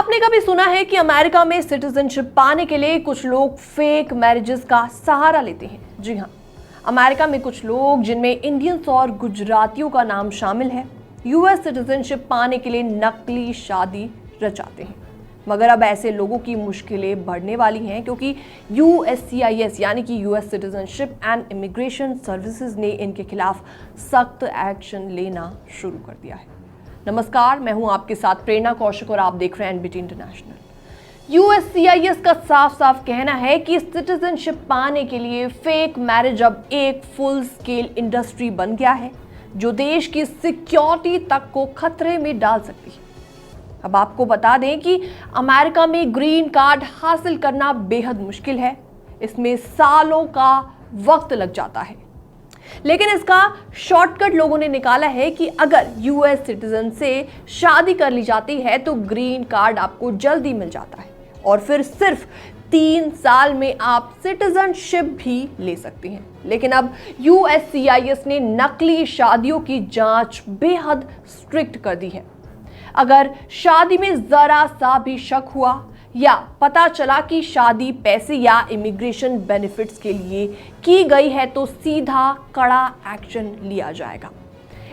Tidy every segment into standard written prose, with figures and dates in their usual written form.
आपने कभी सुना है कि अमेरिका में सिटीजनशिप पाने के लिए कुछ लोग फेक मैरिजेस का सहारा लेते हैं? जी हाँ, अमेरिका में कुछ लोग, जिनमें इंडियंस और गुजरातियों का नाम शामिल है, यूएस सिटीजनशिप पाने के लिए नकली शादी रचाते हैं। मगर अब ऐसे लोगों की मुश्किलें बढ़ने वाली हैं, क्योंकि USCIS यानी कि US citizenship and immigration services ने इनके खिलाफ सख्त एक्शन लेना शुरू कर दिया है। नमस्कार, मैं हूं आपके साथ प्रेरणा कौशिक और आप देख रहे हैं एनबीटी इंटरनेशनल। USCIS का साफ साफ कहना है कि सिटीजनशिप पाने के लिए फेक मैरिज अब एक फुल स्केल इंडस्ट्री बन गया है, जो देश की सिक्योरिटी तक को खतरे में डाल सकती है। अब आपको बता दें कि अमेरिका में ग्रीन कार्ड हासिल करना बेहद मुश्किल है। इसमें सालों का वक्त लग जाता है, लेकिन इसका शॉर्टकट लोगों ने निकाला है कि अगर यूएस सिटीजन से शादी कर ली जाती है तो ग्रीन कार्ड आपको जल्दी मिल जाता है और फिर सिर्फ 3 साल में आप सिटीजनशिप भी ले सकते हैं। लेकिन अब USCIS ने नकली शादियों की जांच बेहद स्ट्रिक्ट कर दी है। अगर शादी में जरा सा भी शक हुआ या पता चला कि शादी पैसे या इमिग्रेशन बेनिफिट्स के लिए की गई है तो सीधा कड़ा एक्शन लिया जाएगा।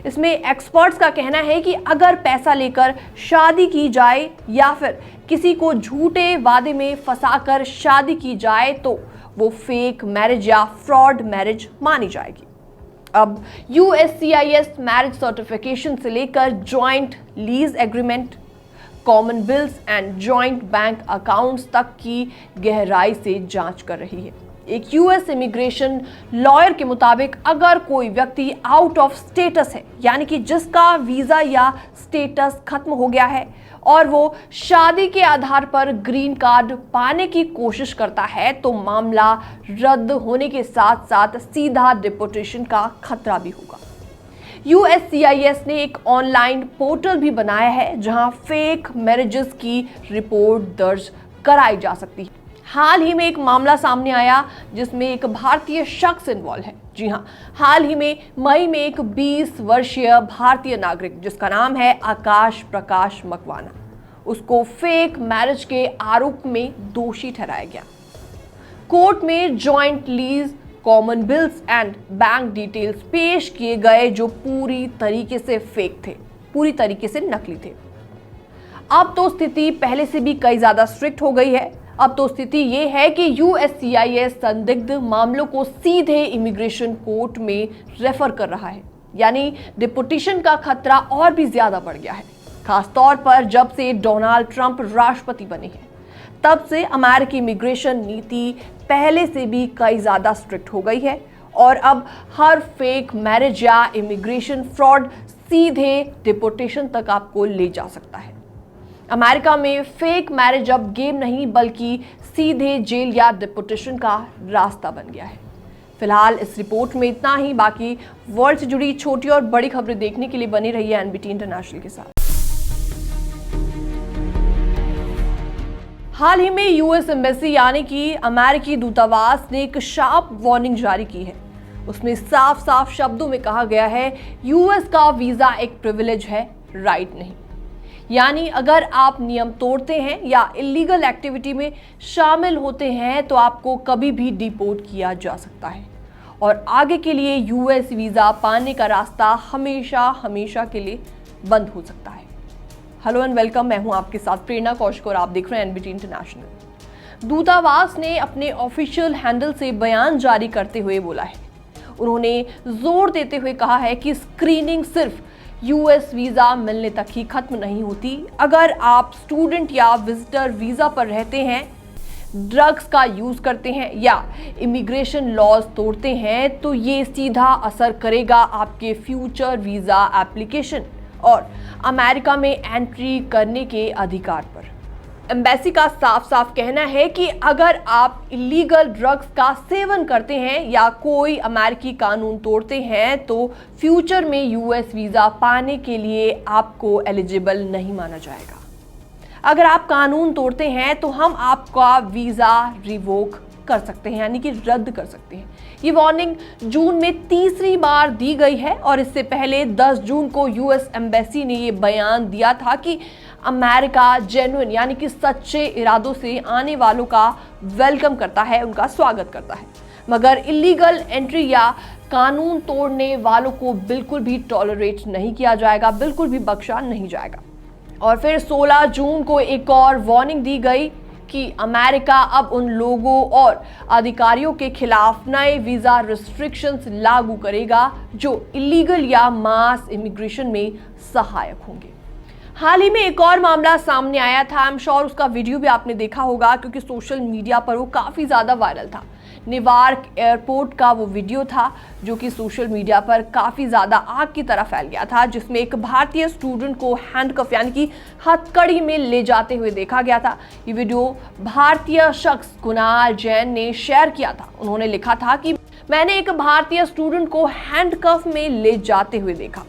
इसमें एक्सपर्ट्स का कहना है कि अगर पैसा लेकर शादी की जाए या फिर किसी को झूठे वादे में फंसाकर शादी की जाए तो वो फेक मैरिज या फ्रॉड मैरिज मानी जाएगी। अब USCIS मैरिज सर्टिफिकेशन से लेकर joint lease agreement, common bills and joint bank accounts तक की गहराई से जांच कर रही है। एक यूएस इमिग्रेशन लॉयर के मुताबिक अगर कोई व्यक्ति आउट ऑफ स्टेटस है, यानी कि जिसका वीजा या स्टेटस खत्म हो गया है और वो शादी के आधार पर ग्रीन कार्ड पाने की कोशिश करता है, तो मामला रद्द होने के साथ साथ सीधा डिपोर्टेशन का खतरा भी होगा। USCIS ने एक ऑनलाइन पोर्टल भी बनाया है जहां फेक मैरिजेस की रिपोर्ट दर्ज कराई जा सकती है। हाल ही में एक मामला सामने आया जिसमें एक भारतीय शख्स इन्वॉल्व है। जी हां, हाल ही में मई में एक 20 वर्षीय भारतीय नागरिक जिसका नाम है आकाश प्रकाश मकवाना, उसको फेक मैरिज के आरोप में दोषी ठहराया गया। कोर्ट में joint lease, common bills and bank details पेश किए गए जो पूरी तरीके से फेक थे, पूरी तरीके से नकली थे। अब तो स्थिति पहले से भी कई ज्यादा स्ट्रिक्ट हो गई है। अब तो स्थिति ये है कि USCIS संदिग्ध मामलों को सीधे इमिग्रेशन कोर्ट में रेफर कर रहा है, यानी डिपोर्टेशन का खतरा और भी ज्यादा बढ़ गया है। खासतौर पर जब से डोनाल्ड ट्रंप राष्ट्रपति बने हैं, तब से अमेरिकी इमिग्रेशन नीति पहले से भी कई ज़्यादा स्ट्रिक्ट हो गई है और अब हर फेक मैरिज या इमिग्रेशन फ्रॉड सीधे डिपोर्टेशन तक आपको ले जा सकता है। अमेरिका में फेक मैरिज अब गेम नहीं बल्कि सीधे जेल या डिपोर्टेशन का रास्ता बन गया है। फिलहाल इस रिपोर्ट में इतना ही। बाकी वर्ल्ड से जुड़ी छोटी और बड़ी खबरें देखने के लिए बने रहिए एनबीटी इंटरनेशनल के साथ। हाल ही में यूएस एम्बेसी यानी कि अमेरिकी दूतावास ने एक शार्प वार्निंग जारी की है। उसमें साफ साफ शब्दों में कहा गया है, यूएस का वीजा एक प्रिविलेज है, राइट नहीं। यानी अगर आप नियम तोड़ते हैं या इलीगल एक्टिविटी में शामिल होते हैं तो आपको कभी भी डिपोर्ट किया जा सकता है और आगे के लिए यूएस वीजा पाने का रास्ता हमेशा हमेशा के लिए बंद हो सकता है। हेलो एंड वेलकम, मैं हूं आपके साथ प्रेरणा कौशिक और आप देख रहे हैं एनबीटी इंटरनेशनल। दूतावास ने अपने ऑफिशियल हैंडल से बयान जारी करते हुए बोला है, उन्होंने जोर देते हुए कहा है कि स्क्रीनिंग सिर्फ यूएस वीजा मिलने तक ही खत्म नहीं होती। अगर आप स्टूडेंट या विजिटर वीजा पर रहते हैं, ड्रग्स का यूज करते हैं या इमिग्रेशन लॉज तोड़ते हैं तो ये सीधा असर करेगा आपके फ्यूचर वीजा एप्लीकेशन और अमेरिका में एंट्री करने के अधिकार पर। एम्बेसी का साफ साफ कहना है कि अगर आप इलीगल ड्रग्स का सेवन करते हैं या कोई अमेरिकी कानून तोड़ते हैं तो फ्यूचर में यूएस वीजा पाने के लिए आपको एलिजिबल नहीं माना जाएगा। अगर आप कानून तोड़ते हैं तो हम आपका वीजा रिवोक कर सकते हैं, यानी कि रद्द कर सकते हैं। ये वार्निंग जून में तीसरी बार दी गई है और इससे पहले 10 जून को यूएस एम्बेसी ने ये बयान दिया था कि अमेरिका जेन्युइन यानी कि सच्चे इरादों से आने वालों का वेलकम करता है, उनका स्वागत करता है, मगर इलीगल एंट्री या कानून तोड़ने वालों को बिल्कुल भी टॉलरेट नहीं किया जाएगा, बिल्कुल भी बख्शा नहीं जाएगा। और फिर 16 जून को एक और वार्निंग दी गई कि अमेरिका अब उन लोगों और अधिकारियों के खिलाफ नए वीजा रिस्ट्रिक्शंस लागू करेगा जो इलीगल या मास इमिग्रेशन में सहायक होंगे। हाल ही में एक और मामला सामने आया था, आई एम श्योर उसका वीडियो भी आपने देखा होगा क्योंकि सोशल मीडिया पर वो काफ़ी ज़्यादा वायरल था। न्यूयॉर्क एयरपोर्ट का वो वीडियो था जो कि सोशल मीडिया पर काफ़ी ज़्यादा आग की तरह फैल गया था, जिसमें एक भारतीय स्टूडेंट को हैंडकफ यानी कि हथकड़ी में ले जाते हुए देखा गया था। ये वीडियो भारतीय शख्स कुणाल जैन ने शेयर किया था। उन्होंने लिखा था कि मैंने एक भारतीय स्टूडेंट को हैंडकफ में ले जाते हुए देखा।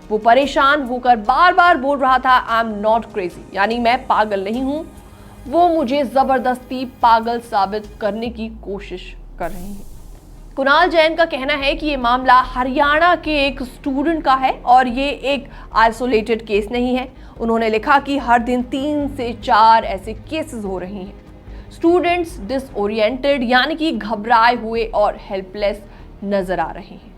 वो परेशान होकर बार बार बोल रहा था आई एम नॉट क्रेजी, यानी मैं पागल नहीं हूँ। वो मुझे जबरदस्ती पागल साबित करने की कोशिश कर रही है। कुणाल जैन का कहना है कि ये मामला हरियाणा के एक स्टूडेंट का है और ये एक आइसोलेटेड केस नहीं है। उन्होंने लिखा कि हर दिन 3 से 4 ऐसे केसेस हो रही हैं। स्टूडेंट्स डिसओरिएंटेड यानी कि घबराए हुए और हेल्पलेस नजर आ रहे हैं।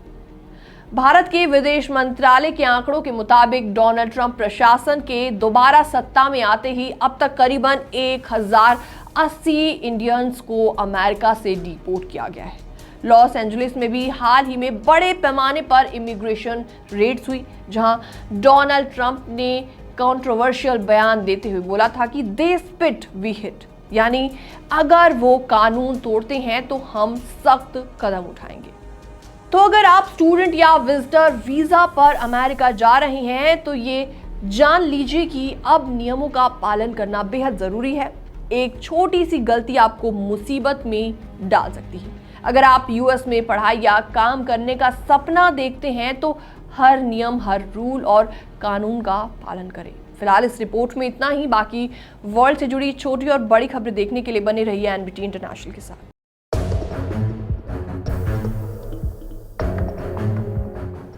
भारत के विदेश मंत्रालय के आंकड़ों के मुताबिक डोनाल्ड ट्रंप प्रशासन के दोबारा सत्ता में आते ही अब तक करीबन 1080 इंडियंस को अमेरिका से डिपोर्ट किया गया है। लॉस एंजलिस में भी हाल ही में बड़े पैमाने पर इमिग्रेशन रेड्स हुई, जहां डोनाल्ड ट्रंप ने कंट्रोवर्शियल बयान देते हुए बोला था कि दे स्पिट वी हिट, यानी अगर वो कानून तोड़ते हैं तो हम सख्त कदम उठाएंगे। तो अगर आप स्टूडेंट या विजिटर वीजा पर अमेरिका जा रहे हैं तो ये जान लीजिए कि अब नियमों का पालन करना बेहद जरूरी है। एक छोटी सी गलती आपको मुसीबत में डाल सकती है। अगर आप यूएस में पढ़ाई या काम करने का सपना देखते हैं तो हर नियम, हर रूल और कानून का पालन करें। फिलहाल इस रिपोर्ट में इतना ही। बाकी वर्ल्ड से जुड़ी छोटी और बड़ी खबरें देखने के लिए बने रहिए एनबीटी इंटरनेशनल के साथ।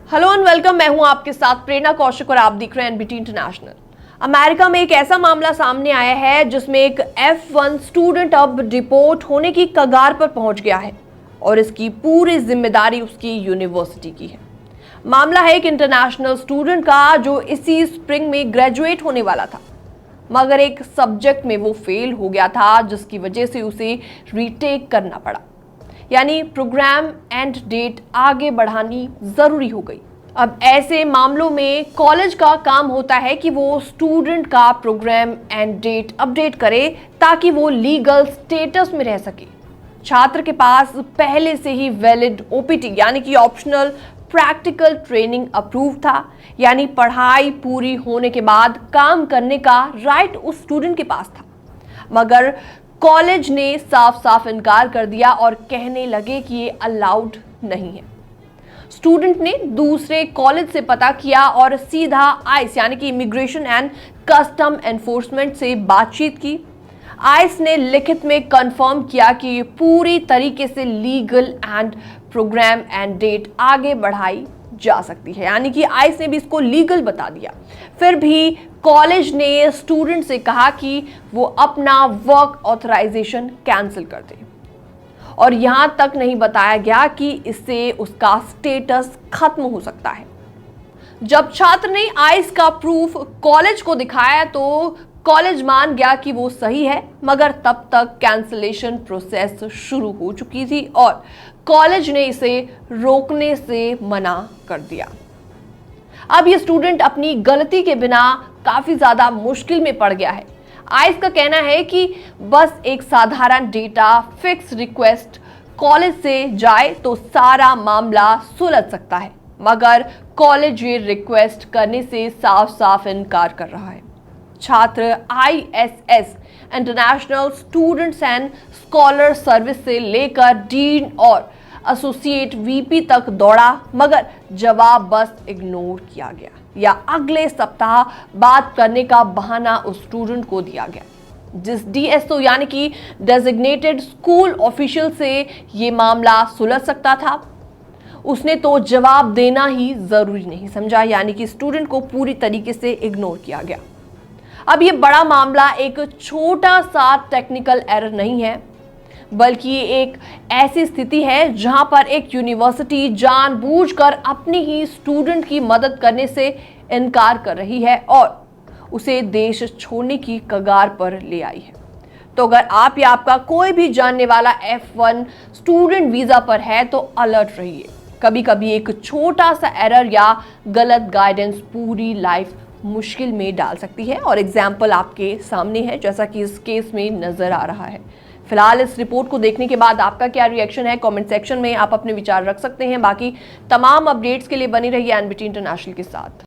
हेलो एंड वेलकम, मैं हूं आपके साथ प्रेरणा कौशिक और आप देख रहे हैं एनबीटी इंटरनेशनल। अमेरिका में एक ऐसा मामला सामने आया है जिसमें एक F1 स्टूडेंट अब डिपोर्ट होने की कगार पर पहुंच गया है और इसकी पूरी जिम्मेदारी उसकी यूनिवर्सिटी की है। मामला है एक इंटरनेशनल स्टूडेंट का जो इसी स्प्रिंग में ग्रेजुएट होने वाला था, मगर एक सब्जेक्ट में वो फेल हो गया था जिसकी वजह से उसे रीटेक करना पड़ा, यानी प्रोग्राम एंड डेट आगे बढ़ानी जरूरी हो गई। अब ऐसे मामलों में कॉलेज का काम होता है कि वो स्टूडेंट का प्रोग्राम एंड डेट अपडेट करे ताकि वो लीगल स्टेटस में रह सके। छात्र के पास पहले से ही वैलिड ओपीटी यानी कि ऑप्शनल प्रैक्टिकल ट्रेनिंग अप्रूव था, यानी पढ़ाई पूरी होने के बाद काम करने का राइट उस स्टूडेंट के पास था, मगर कॉलेज ने साफ साफ इनकार कर दिया और कहने लगे कि ये अलाउड नहीं है। स्टूडेंट ने दूसरे कॉलेज से पता किया और सीधा आइस यानी कि इमिग्रेशन एंड कस्टम एनफोर्समेंट से बातचीत की। आइस ने लिखित में कंफर्म किया कि ये पूरी तरीके से legal and programme and date आगे बढ़ाई जा सकती है, यानी कि आइस ने भी इसको लीगल बता दिया। फिर भी कॉलेज ने स्टूडेंट से कहा कि वो अपना वर्क ऑथराइजेशन कैंसिल कर दे और यहां तक नहीं बताया गया कि इससे उसका स्टेटस खत्म हो सकता है। जब छात्र ने आइस का प्रूफ कॉलेज को दिखाया तो कॉलेज मान गया कि वो सही है, मगर तब तक कैंसिलेशन प्रोसेस शुरू हो चुकी थी और कॉलेज ने इसे रोकने से मना कर दिया। अब ये स्टूडेंट अपनी गलती के बिना काफी ज्यादा मुश्किल में पड़ गया है। आइस का कहना है कि बस एक साधारण डेटा फिक्स रिक्वेस्ट कॉलेज से जाए तो सारा मामला सुलझ सकता है, मगर कॉलेज ये रिक्वेस्ट करने से साफ साफ इनकार कर रहा है। छात्र ISS international students and scholar service से लेकर डीन और एसोसिएट VP तक दौड़ा, मगर जवाब बस इग्नोर किया गया या अगले सप्ताह बात करने का बहाना उस स्टूडेंट को दिया गया। जिस डीएसओ यानी कि डेजिग्नेटेड स्कूल ऑफिशियल से ये मामला सुलझ सकता था, उसने तो जवाब देना ही जरूरी नहीं समझा, यानी कि स्टूडेंट को पूरी तरीके से इग्नोर किया गया। अब ये बड़ा मामला एक छोटा सा टेक्निकल एरर नहीं है, बल्कि ये एक ऐसी स्थिति है जहां पर एक यूनिवर्सिटी जानबूझकर अपनी ही स्टूडेंट की मदद करने से इनकार कर रही है और उसे देश छोड़ने की कगार पर ले आई है। तो अगर आप या आपका कोई भी जानने वाला F1 स्टूडेंट वीजा पर है तो अलर्ट रहिए। कभी कभी एक छोटा सा एरर या गलत गाइडेंस पूरी लाइफ मुश्किल में डाल सकती है और एग्जाम्पल आपके सामने है, जैसा कि इस केस में नजर आ रहा है। फिलहाल इस रिपोर्ट को देखने के बाद आपका क्या रिएक्शन है, कमेंट सेक्शन में आप अपने विचार रख सकते हैं। बाकी तमाम अपडेट्स के लिए बनी रहिए एनबीटी इंटरनेशनल के साथ।